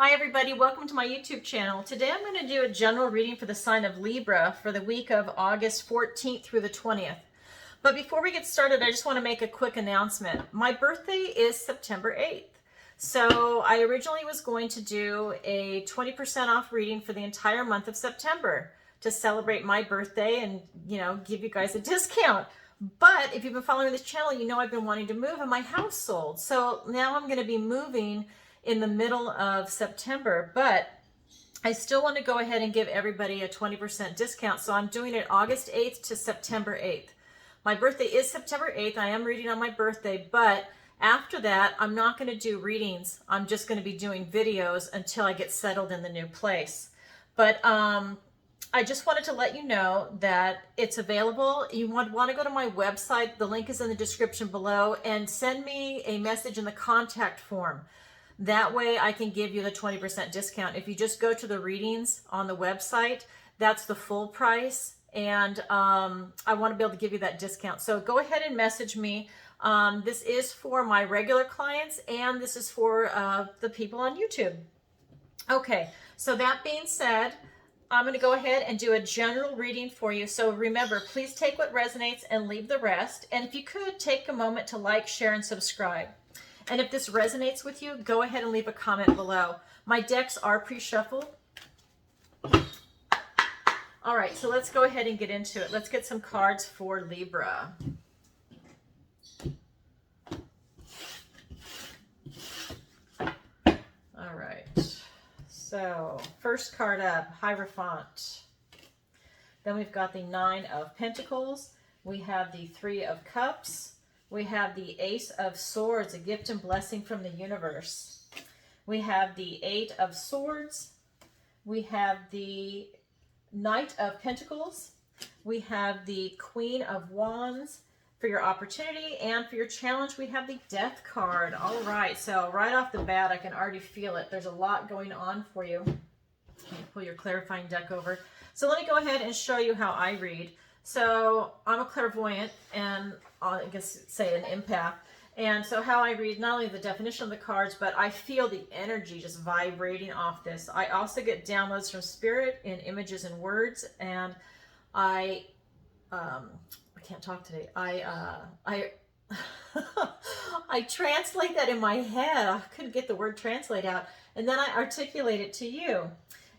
Hi everybody, welcome to my YouTube channel. Today I'm going to do a general reading for the sign of Libra for the week of August 14th through the 20th. But before we get started, I just want to make a quick announcement. My birthday is September 8th. So I originally was going to do a 20% off reading for the entire month of September to celebrate my birthday and, give you guys a discount. But if you've been following this channel, you know I've been wanting to move and my house sold. So now I'm going to be moving in the middle of September, but I still want to go ahead and give everybody a 20% discount. So I'm doing it August 8th to September 8th. My birthday is September 8th. I am reading on my birthday, but after that, I'm not going to do readings. I'm just going to be doing videos until I get settled in the new place. But I just wanted to let you know that it's available. You want to go to my website. The link is in the description below, and send me a message in the contact form. That way I can give you the 20% discount. If you just go to the readings on the website, that's the full price. And I want to be able to give you that discount. So go ahead and message me. This is for my regular clients, and this is for the people on YouTube. Okay, so that being said, I'm going to go ahead and do a general reading for you. So remember, please take what resonates and leave the rest. And if you could, take a moment to like, share, and subscribe. And if this resonates with you, go ahead and leave a comment below. My decks are pre-shuffled. All right, so let's go ahead and get into it. Let's get some cards for Libra. All right, so first card up, Hierophant. Then we've got the Nine of Pentacles. We have the Three of Cups. We have the Ace of Swords, a gift and blessing from the universe. We have the Eight of Swords. We have the Knight of Pentacles. We have the Queen of Wands for your opportunity, and for your challenge, we have the Death card. All right, so right off the bat, I can already feel it. There's a lot going on for you. Let me pull your clarifying deck over. So let me go ahead and show you how I read. So I'm a clairvoyant, and I guess say an empath. And so how I read not only the definition of the cards, but I feel the energy just vibrating off this. I also get downloads from spirit in images and words, and I can't talk today. I translate that in my head. I couldn't get the word translate out, and then I articulate it to you.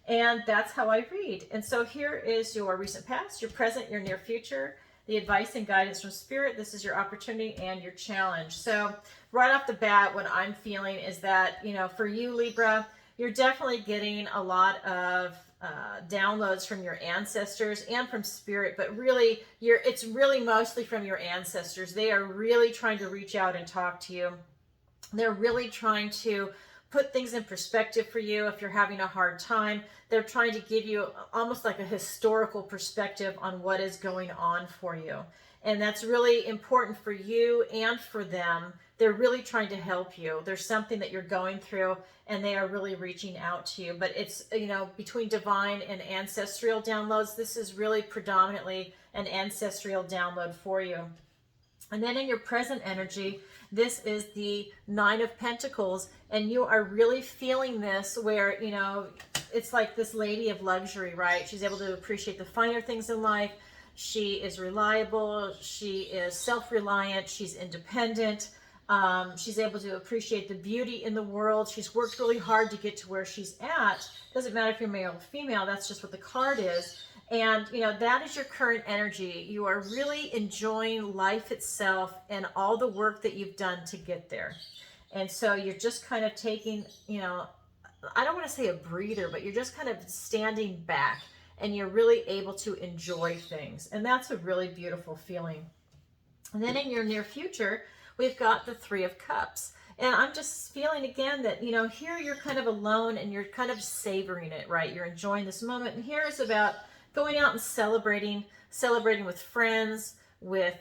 And that's how I read. And so here is your recent past, your present, your near future, the advice and guidance from spirit. This is your opportunity and your challenge. So right off the bat, what I'm feeling is that, for you, Libra, you're definitely getting a lot of downloads from your ancestors and from spirit, but really it's really mostly from your ancestors. They are really trying to reach out and talk to you. They're really trying to put things in perspective for you if you're having a hard time. They're trying to give you almost like a historical perspective on what is going on for you. And that's really important for you and for them. They're really trying to help you. There's something that you're going through, and they are really reaching out to you. But it's, between divine and ancestral downloads, this is really predominantly an ancestral download for you. And then in your present energy, this is the Nine of Pentacles, and you are really feeling this where, it's like this lady of luxury, right? She's able to appreciate the finer things in life. She is reliable. She is self-reliant. She's independent. She's able to appreciate the beauty in the world. She's worked really hard to get to where she's at. Doesn't matter if you're male or female. That's just what the card is. And, that is your current energy. You are really enjoying life itself and all the work that you've done to get there. And so you're just kind of taking, I don't want to say a breather, but you're just kind of standing back, and you're really able to enjoy things. And that's a really beautiful feeling. And then in your near future, we've got the Three of Cups. And I'm just feeling again that, here you're kind of alone and you're kind of savoring it, right? You're enjoying this moment. And here is about going out and celebrating with friends, with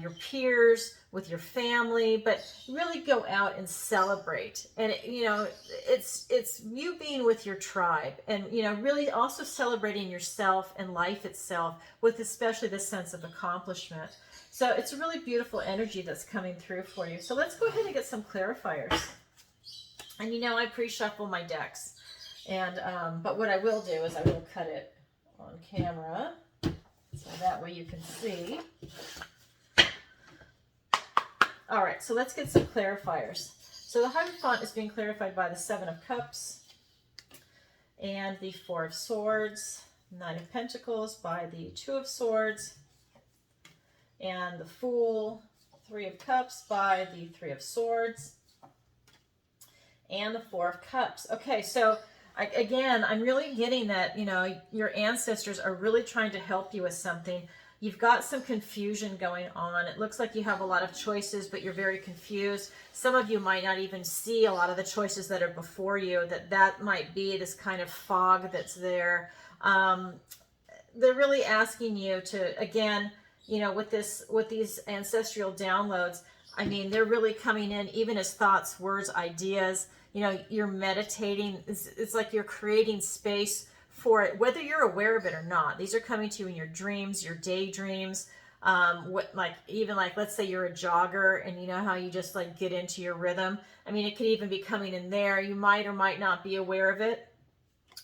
your peers, with your family, but really go out and celebrate. And it's you being with your tribe, and really also celebrating yourself and life itself, with especially this sense of accomplishment. So it's a really beautiful energy that's coming through for you. So let's go ahead and get some clarifiers. And you know, I pre-shuffle my decks. And, but what I will do is I will cut it on camera, so that way you can see. All right, so let's get some clarifiers. So the Hierophant is being clarified by the Seven of Cups and the Four of Swords, Nine of Pentacles by the Two of Swords, and the Fool, Three of Cups by the Three of Swords, and the Four of Cups. Okay, so again, I'm really getting that, you know, your ancestors are really trying to help you with something. You've got some confusion going on. It looks like you have a lot of choices, but you're very confused. Some of you might not even see a lot of the choices that are before you, that might be this kind of fog that's there. They're really asking you to, again, you know, with these ancestral downloads, I mean, they're really coming in even as thoughts, words, ideas. You know, you're meditating. It's like you're creating space for it, whether you're aware of it or not. These are coming to you in your dreams, your daydreams. Let's say you're a jogger and you know how you just like get into your rhythm. I mean, it could even be coming in there. You might or might not be aware of it,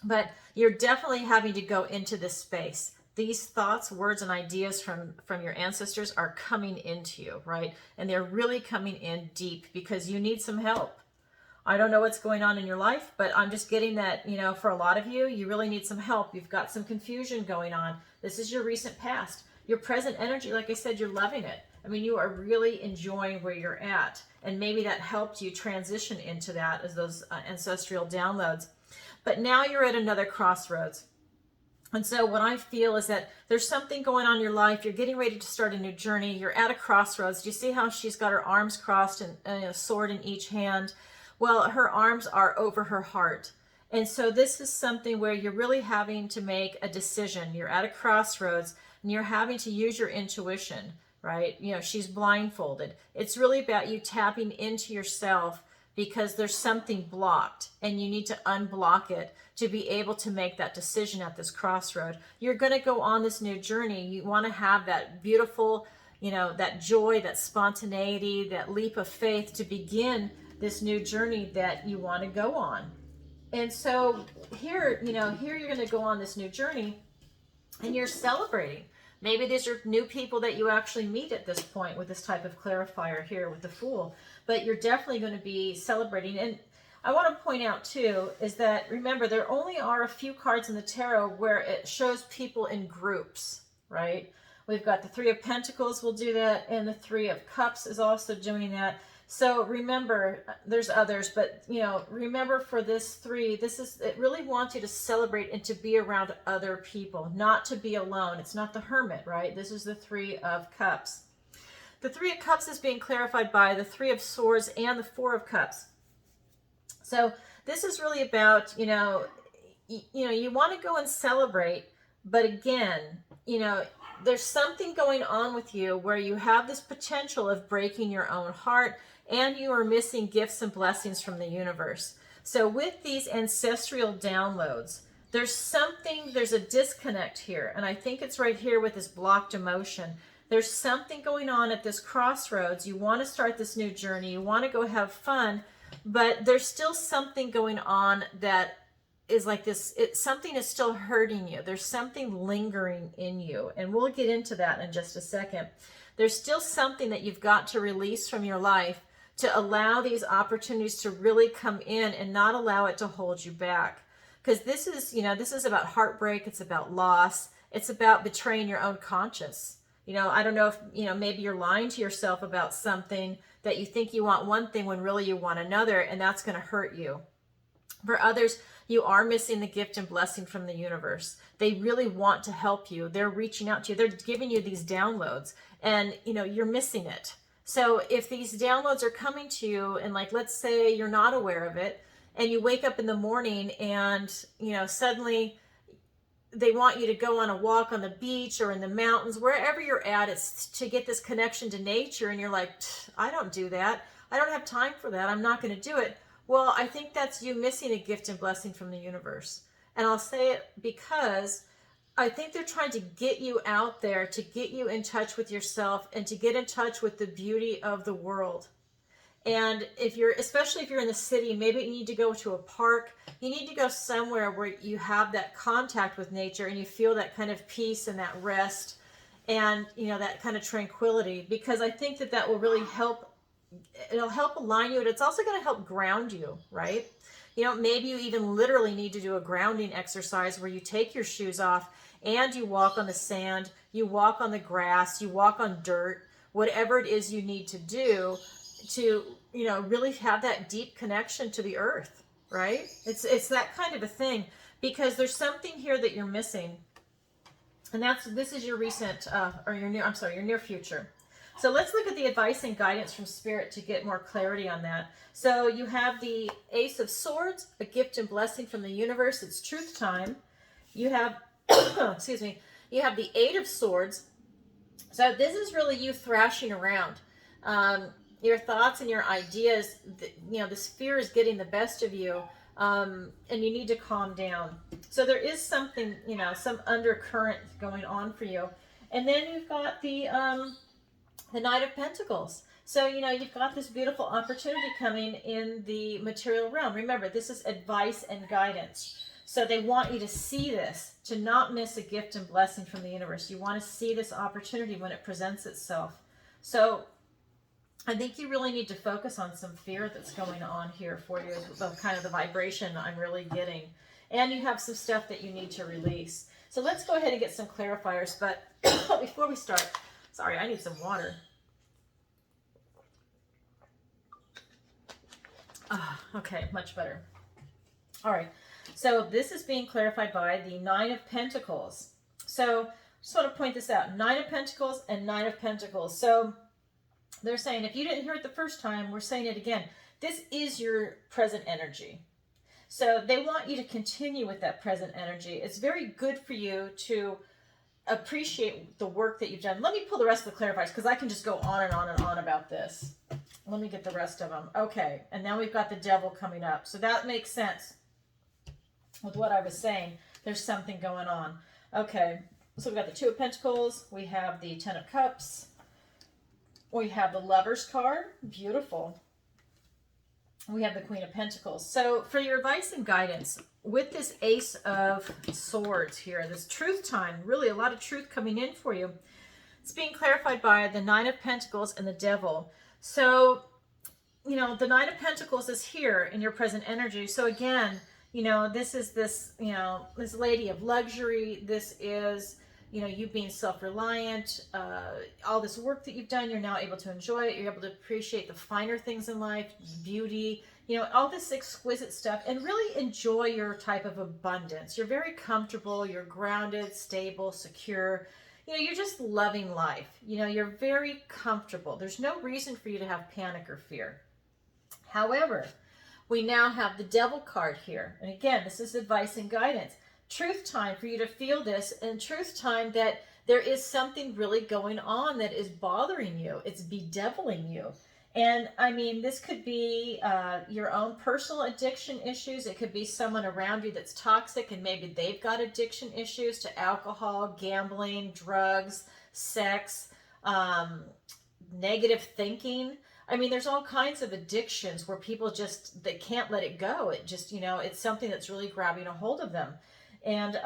but you're definitely having to go into this space. These thoughts, words, and ideas from your ancestors are coming into you, right? And they're really coming in deep because you need some help. I don't know what's going on in your life, but I'm just getting that, you know, for a lot of you, you really need some help. You've got some confusion going on. This is your recent past. Your present energy, like I said, you're loving it. I mean, you are really enjoying where you're at. And maybe that helped you transition into that as those ancestral downloads. But now you're at another crossroads. And so what I feel is that there's something going on in your life. You're getting ready to start a new journey. You're at a crossroads. Do you see how she's got her arms crossed and a sword in each hand? Well, her arms are over her heart. And so this is something where you're really having to make a decision. You're at a crossroads and you're having to use your intuition, right? You know, she's blindfolded. It's really about you tapping into yourself because there's something blocked and you need to unblock it to be able to make that decision at this crossroad. You're going to go on this new journey. You want to have that beautiful, you know, that joy, that spontaneity, that leap of faith to begin this new journey that you want to go on. And so here, you know, here you're going to go on this new journey and you're celebrating. Maybe these are new people that you actually meet at this point with this type of clarifier here with the Fool, but you're definitely going to be celebrating. And I want to point out too, is that remember, there only are a few cards in the tarot where it shows people in groups, right? We've got the Three of Pentacles will do that, and the Three of Cups is also doing that. So remember, there's others, but you know, remember for this three, it really wants you to celebrate and to be around other people, not to be alone. It's not the Hermit, right? This is the Three of Cups. The Three of Cups is being clarified by the Three of Swords and the Four of Cups. So this is really about, you know, you want to go and celebrate, but again, you know, there's something going on with you where you have this potential of breaking your own heart and you are missing gifts and blessings from the universe. So with these ancestral downloads, there's a disconnect here. And I think it's right here with this blocked emotion. There's something going on at this crossroads. You want to start this new journey. You want to go have fun, but there's still something going on that is like this. Something is still hurting you. There's something lingering in you. And we'll get into that in just a second. There's still something that you've got to release from your life to allow these opportunities to really come in and not allow it to hold you back. Because this is about heartbreak. It's about loss. It's about betraying your own conscience. You know, I don't know if, you know, maybe you're lying to yourself about something that you think you want one thing when really you want another, and that's going to hurt you. For others, you are missing the gift and blessing from the universe. They really want to help you. They're reaching out to you. They're giving you these downloads, and, you know, you're missing it. So if these downloads are coming to you, and like, let's say you're not aware of it, and you wake up in the morning and, you know, suddenly they want you to go on a walk on the beach or in the mountains, wherever you're at, it's to get this connection to nature. And you're like, I don't do that. I don't have time for that. I'm not going to do it. Well, I think that's you missing a gift and blessing from the universe. And I'll say it because I think they're trying to get you out there, to get you in touch with yourself and to get in touch with the beauty of the world. And especially if you're in the city, maybe you need to go to a park. You need to go somewhere where you have that contact with nature and you feel that kind of peace and that rest and, that kind of tranquility, because I think that will really help. It'll help align you, and it's also going to help ground you, right? Maybe you even literally need to do a grounding exercise where you take your shoes off and you walk on the sand, you walk on the grass, you walk on dirt, whatever it is you need to do to, really have that deep connection to the earth, right? It's that kind of a thing, because there's something here that you're missing. And this is your recent, your near future. So let's look at the advice and guidance from Spirit to get more clarity on that. So you have the Ace of Swords, a gift and blessing from the universe. It's truth time. You have, excuse me, you have the Eight of Swords. So this is really you thrashing around. Your thoughts and your ideas, this fear is getting the best of you. And you need to calm down. So there is something, some undercurrent going on for you. And then you've got the Knight of Pentacles. So, you've got this beautiful opportunity coming in the material realm. Remember, this is advice and guidance. So they want you to see this, to not miss a gift and blessing from the universe. You want to see this opportunity when it presents itself. So I think you really need to focus on some fear that's going on here for you, the kind of the vibration I'm really getting. And you have some stuff that you need to release. So let's go ahead and get some clarifiers. But before we start, sorry, I need some water. Okay, much better. All right, so this is being clarified by the Nine of Pentacles. So just want to point this out, Nine of Pentacles and Nine of Pentacles. So they're saying, if you didn't hear it the first time, we're saying it again. This is your present energy. So they want you to continue with that present energy. It's very good for you to appreciate the work that you've done. Let me pull the rest of the clarifiers, because I can just go on and on and on about this. Let me get the rest of them. Okay, and now we've got the Devil coming up. So that makes sense with what I was saying. There's something going on. Okay, so we've got the Two of Pentacles. We have the Ten of Cups. We have the Lover's card. Beautiful. We have the Queen of Pentacles. So for your advice and guidance, with this Ace of Swords here, this truth time, really a lot of truth coming in for you. It's being clarified by the Nine of Pentacles and the Devil. So, the Nine of Pentacles is here in your present energy. So again, this is this lady of luxury. This is, you being self-reliant, all this work that you've done, you're now able to enjoy it. You're able to appreciate the finer things in life, beauty, all this exquisite stuff, and really enjoy your type of abundance. You're very comfortable. You're grounded, stable, secure. You're just loving life. You're very comfortable. There's no reason for you to have panic or fear. However, we now have the Devil card here. And again, this is advice and guidance. Truth time for you to feel this, and truth time that there is something really going on that is bothering you. It's bedeviling you. And I mean, this could be your own personal addiction issues. It could be someone around you that's toxic and maybe they've got addiction issues to alcohol, gambling, drugs, sex, negative thinking. I mean, there's all kinds of addictions where people they can't let it go. It just, it's something that's really grabbing a hold of them. And,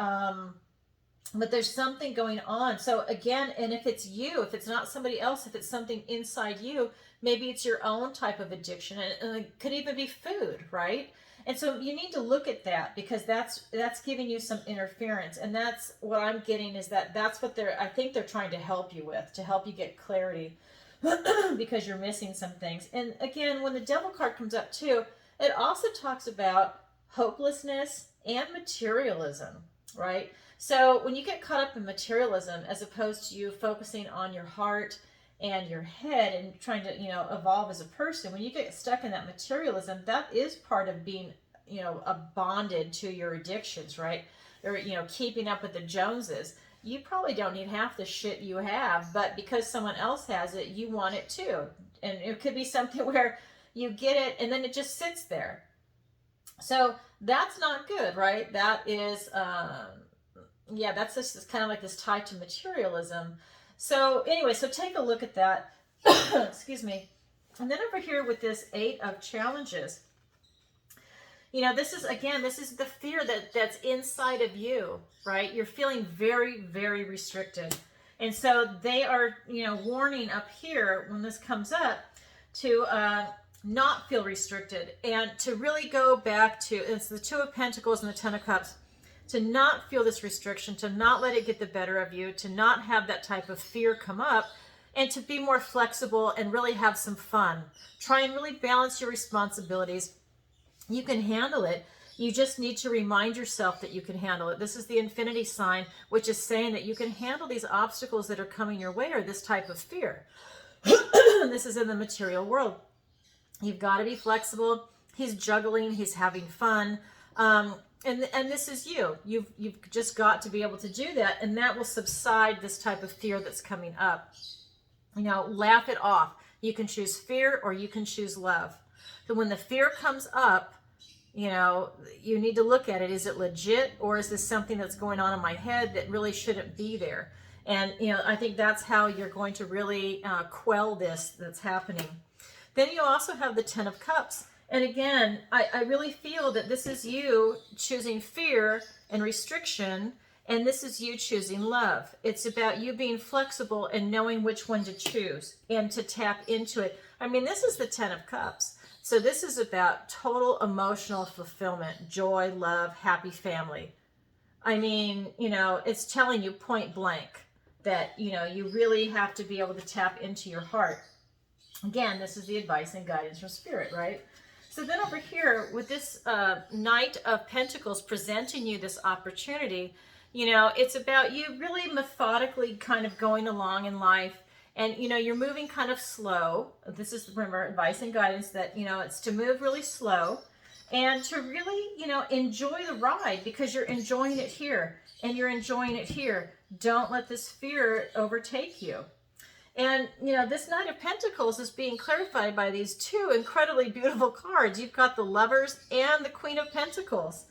but there's something going on. So again, and if it's you, if it's not somebody else, if it's something inside you, maybe it's your own type of addiction, and it could even be food, right? And so you need to look at that, because that's giving you some interference. And that's what I'm getting, is that's what I think they're trying to help you with, to help you get clarity because you're missing some things. And again, when the Devil card comes up too, it also talks about hopelessness and materialism, right? So when you get caught up in materialism, as opposed to you focusing on your heart and your head and trying to, evolve as a person, when you get stuck in that materialism, that is part of being, bonded to your addictions, right? Or, keeping up with the Joneses. You probably don't need half the shit you have, but because someone else has it, you want it too. And it could be something where you get it and then it just sits there. So that's not good, right? That is, that's just kind of like this tie to materialism. So anyway, so take a look at that. Excuse me. And then over here with this 8 of challenges, this is, again, this is the fear that's inside of you, right? You're feeling very, very restricted. And so they are, warning up here when this comes up to not feel restricted and to really go back to, it's the 2 of Pentacles and the 10 of Cups, to not feel this restriction, to not let it get the better of you, to not have that type of fear come up, and to be more flexible and really have some fun. Try and really balance your responsibilities. You can handle it. You just need to remind yourself that you can handle it. This is the infinity sign, which is saying that you can handle these obstacles that are coming your way or this type of fear. This is in the material world. You've got to be flexible. He's juggling. He's having fun. And this is you. You've just got to be able to do that, and that will subside this type of fear that's coming up. Laugh it off. You can choose fear or you can choose love. So when the fear comes up, you need to look at it. Is it legit, or is this something that's going on in my head that really shouldn't be there? And, I think that's how you're going to really quell this that's happening. Then you also have the 10 of Cups. And again, I really feel that this is you choosing fear and restriction, and this is you choosing love. It's about you being flexible and knowing which one to choose and to tap into it. I mean, this is the 10 of Cups. So this is about total emotional fulfillment, joy, love, happy family. I mean, it's telling you point blank that, you really have to be able to tap into your heart. Again, this is the advice and guidance from Spirit, right? So then over here with this Knight of Pentacles presenting you this opportunity, it's about you really methodically kind of going along in life. And, you're moving kind of slow. This is, remember, advice and guidance that, it's to move really slow and to really, enjoy the ride, because you're enjoying it here and you're enjoying it here. Don't let this fear overtake you. And, this Knight of Pentacles is being clarified by these 2 incredibly beautiful cards. You've got the Lovers and the Queen of Pentacles.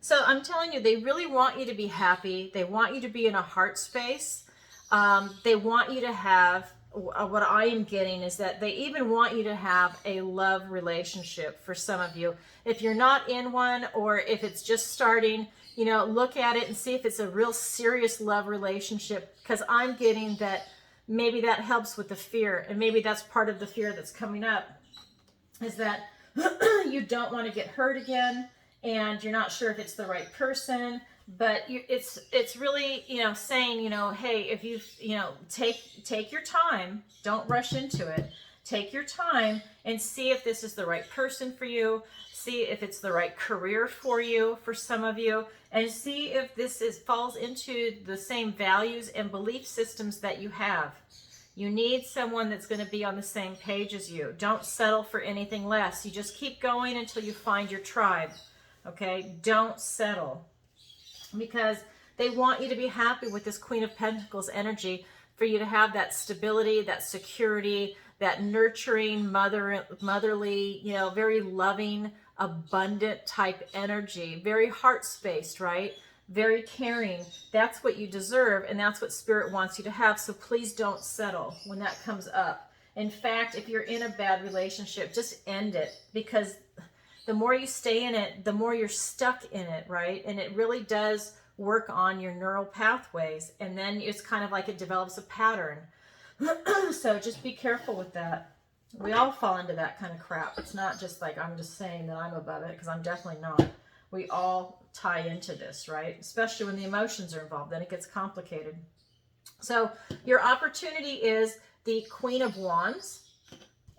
So I'm telling you, they really want you to be happy. They want you to be in a heart space. They want you to have, what I am getting is that they even want you to have a love relationship for some of you. If you're not in one, or if it's just starting, look at it and see if it's a real serious love relationship, because I'm getting that maybe that helps with the fear, and maybe that's part of the fear that's coming up, is that you don't want to get hurt again, and you're not sure if it's the right person. But it's really, saying, hey, if you, take your time, don't rush into it. Take your time and see if this is the right person for you. See if it's the right career for you, for some of you, and see if this falls into the same values and belief systems that you have. You need someone that's going to be on the same page as you. Don't settle for anything less. You just keep going until you find your tribe. Okay? Don't settle. Because they want you to be happy with this Queen of Pentacles energy, for you to have that stability, that security, that nurturing, motherly, very loving, abundant type energy, very heart-spaced, right? Very caring. That's what you deserve, and that's what Spirit wants you to have. So please don't settle when that comes up. In fact, if you're in a bad relationship, just end it, because the more you stay in it, the more you're stuck in it, right? And it really does work on your neural pathways. And then it's kind of like it develops a pattern. So just be careful with that. We all fall into that kind of crap. It's not just like I'm just saying that I'm above it, because I'm definitely not. We all tie into this, right? Especially when the emotions are involved, then it gets complicated. So your opportunity is the Queen of Wands.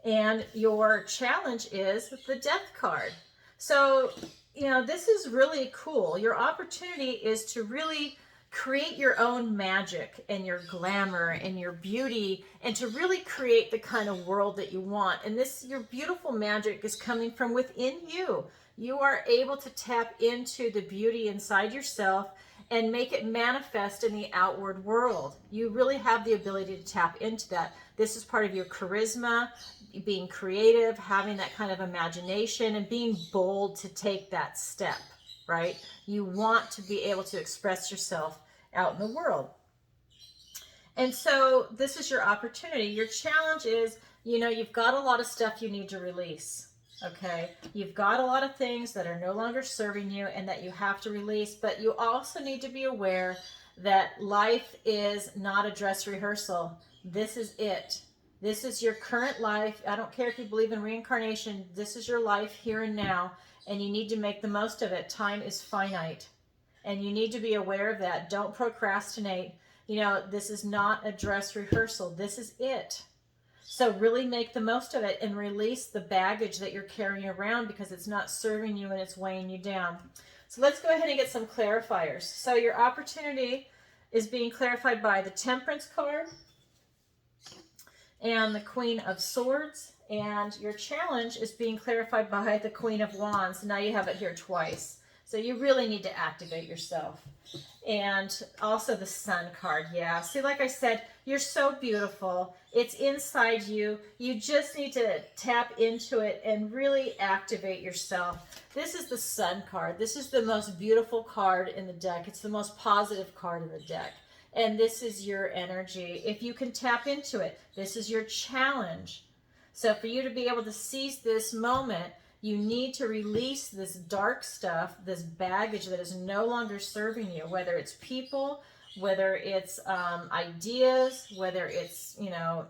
And your challenge is the Death card. So, this is really cool. Your opportunity is to really create your own magic and your glamour and your beauty, and to really create the kind of world that you want. And your beautiful magic is coming from within you. You are able to tap into the beauty inside yourself and make it manifest in the outward world. You really have the ability to tap into that. This is part of your charisma, being creative, having that kind of imagination, and being bold to take that step, right? You want to be able to express yourself out in the world. And so this is your opportunity. Your challenge is you know, you've got a lot of stuff you need to release. Okay, you've got a lot of things that are no longer serving you and that you have to release, but you also need to be aware that life is not a dress rehearsal. This is it. This is your current life. I don't care if you believe in reincarnation. This is your life here and now, and you need to make the most of it. Time is finite, and you need to be aware of that. Don't procrastinate. You know, this is not a dress rehearsal. This is it. So really make the most of it and release the baggage that you're carrying around because it's not serving you and it's weighing you down. So let's go ahead and get some clarifiers. So your opportunity is being clarified by the Temperance card and the Queen of Swords. And your challenge is being clarified by the Queen of Wands. Now you have it here twice. So you really need to activate yourself. And also the Sun card. Yeah, see, like I said, you're so beautiful. It's inside you. You just need to tap into it and really activate yourself. This is the Sun card. This is the most beautiful card in the deck. It's the most positive card in the deck. And this is your energy. If you can tap into it, this is your challenge. So for you to be able to seize this moment, you need to release this dark stuff, this baggage that is no longer serving you, whether it's people, whether it's ideas, whether it's, you know,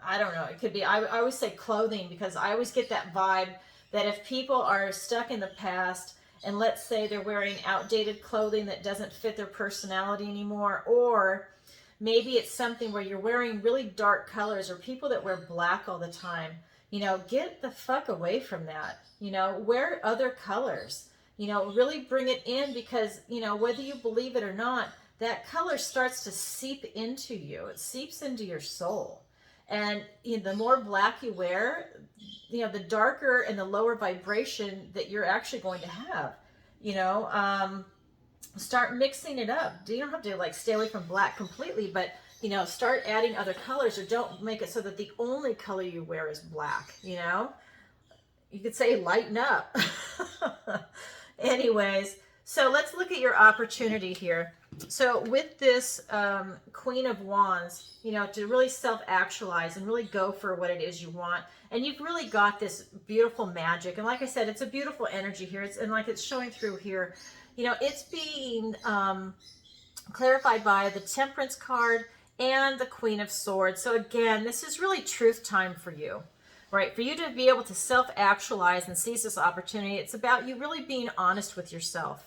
I don't know. It could be, I always say clothing because I always get that vibe that if people are stuck in the past and let's say they're wearing outdated clothing that doesn't fit their personality anymore, or maybe it's something where you're wearing really dark colors or people that wear black all the time. You know, get the fuck away from that. You know, wear other colors. You know, really bring it in because, you know, whether you believe it or not, that color starts to seep into you. It seeps into your soul. And you know, the more black you wear, you know, the darker and the lower vibration that you're actually going to have. You know, start mixing it up. You don't have to like stay away from black completely, but you know, start adding other colors, or don't make it so that the only color you wear is black, you know? You could say lighten up. Anyways, so let's look at your opportunity here. So with this Queen of Wands, you know, to really self-actualize and really go for what it is you want. And you've really got this beautiful magic. And like I said, it's a beautiful energy here. And like it's showing through here. You know, it's being clarified by the Temperance card and the Queen of Swords. So again, this is really truth time for you, right? For you to be able to self-actualize and seize this opportunity, it's about you really being honest with yourself.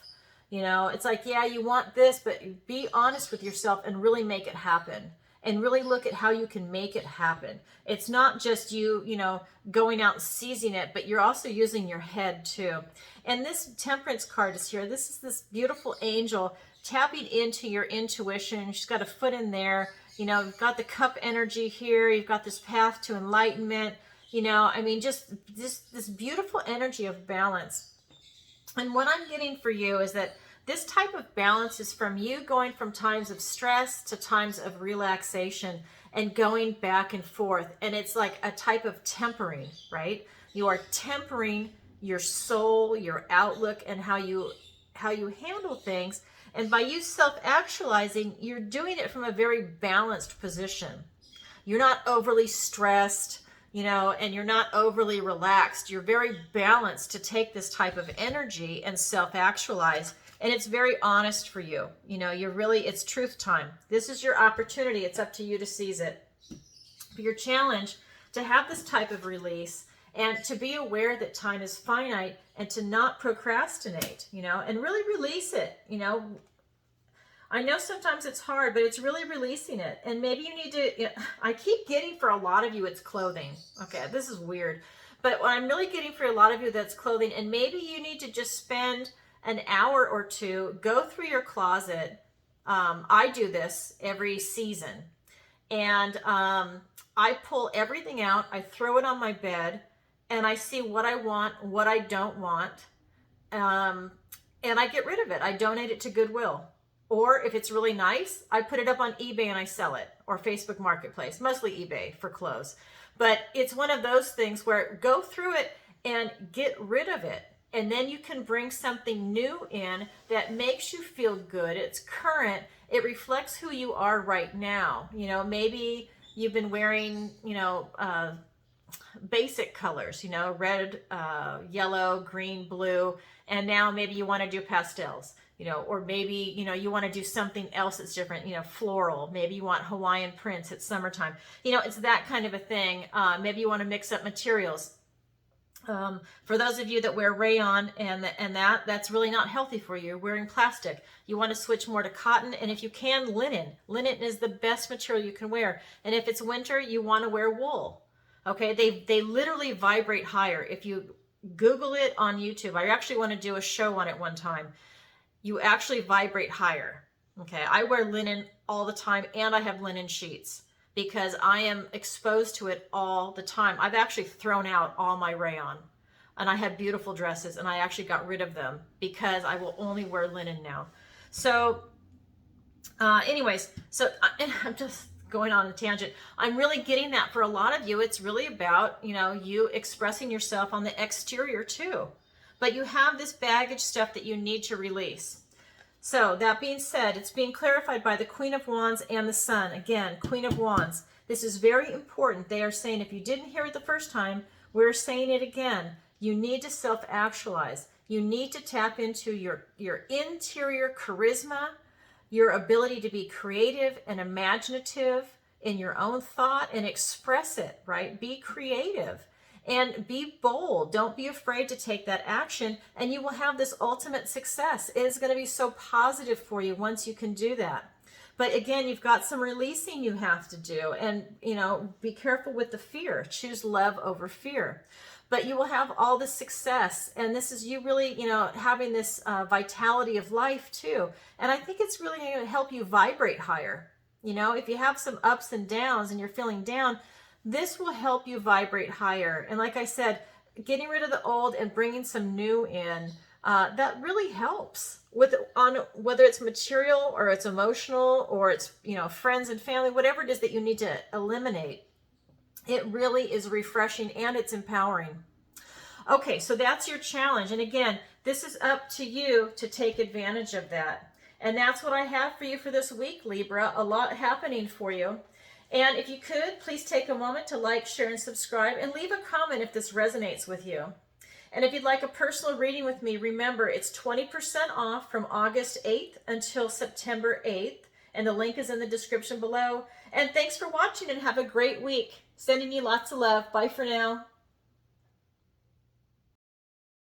You know, it's like, yeah, you want this, but be honest with yourself and really make it happen. And really look at how you can make it happen. It's not just you, you know, going out and seizing it, but you're also using your head too. And this Temperance card is here. This is this beautiful angel tapping into your intuition. She's got a foot in there. You know, you've got the cup energy here. You've got this path to enlightenment. You know, I mean, just this beautiful energy of balance. And what I'm getting for you is that this type of balance is from you going from times of stress to times of relaxation and going back and forth. And it's like a type of tempering, right? You are tempering your soul, your outlook, and how you handle things. And by you self-actualizing, you're doing it from a very balanced position. You're not overly stressed, you know, and you're not overly relaxed. You're very balanced to take this type of energy and self-actualize. And it's very honest for you. You know, you're really, it's truth time. This is your opportunity. It's up to you to seize it. For your challenge, to have this type of release and to be aware that time is finite and to not procrastinate, you know, and really release it. You know, I know sometimes it's hard, but it's really releasing it. And maybe you need to, you know, I keep getting for a lot of you, it's clothing. Okay, this is weird. But what I'm really getting for a lot of you, that's clothing. And maybe you need to just spend an hour or two, go through your closet. I do this every season. And I pull everything out. I throw it on my bed. And I see what I want, what I don't want. And I get rid of it. I donate it to Goodwill. Or if it's really nice, I put it up on eBay and I sell it. Or Facebook Marketplace. Mostly eBay for clothes. But it's one of those things where go through it and get rid of it. And then you can bring something new in that makes you feel good. It's current. It reflects who you are right now. You know, maybe you've been wearing, you know, basic colors, you know, red, yellow, green, blue, and now maybe you want to do pastels, you know, or maybe, you know, you want to do something else that's different, you know, floral. Maybe you want Hawaiian prints. It's summertime. You know, it's that kind of a thing. Maybe you want to mix up materials. For those of you that wear rayon and that's really not healthy for you, wearing plastic, you want to switch more to cotton, and if you can, linen. Linen is the best material you can wear. And if it's winter, you want to wear wool. Okay, they literally vibrate higher. If you Google it on YouTube, I actually want to do a show on it one time. You actually vibrate higher. Okay, I wear linen all the time, and I have linen sheets because I am exposed to it all the time. I've actually thrown out all my rayon, and I had beautiful dresses, and I actually got rid of them because I will only wear linen now. So anyways, so I'm just going on a tangent. I'm really getting that for a lot of you. It's really about, you know, you expressing yourself on the exterior too. But you have this baggage stuff that you need to release. So that being said, it's being clarified by the Queen of Wands and the Sun. Again, Queen of Wands. This is very important. They are saying, if you didn't hear it the first time, we're saying it again. You need to self-actualize. You need to tap into your interior charisma, your ability to be creative and imaginative in your own thought and express it, right? Be creative. And be bold. Don't be afraid to take that action, and you will have this ultimate success. It is going to be so positive for you once you can do that. But again, you've got some releasing you have to do, and, you know, be careful with the fear. Choose love over fear. But you will have all the success, and this is you really, you know, having this vitality of life too. And I think it's really going to help you vibrate higher. You know, if you have some ups and downs and you're feeling down, this will help you vibrate higher. And like I said, getting rid of the old and bringing some new in, that really helps with on whether it's material or it's emotional or it's, you know, friends and family, whatever it is that you need to eliminate. It really is refreshing and it's empowering. Okay, so that's your challenge. And again, this is up to you to take advantage of that. And that's what I have for you for this week, Libra. A lot happening for you. And if you could, please take a moment to like, share, and subscribe, and leave a comment if this resonates with you. And if you'd like a personal reading with me, remember it's 20% off from August 8th until September 8th, and the link is in the description below. And thanks for watching, and have a great week. Sending you lots of love. Bye for now.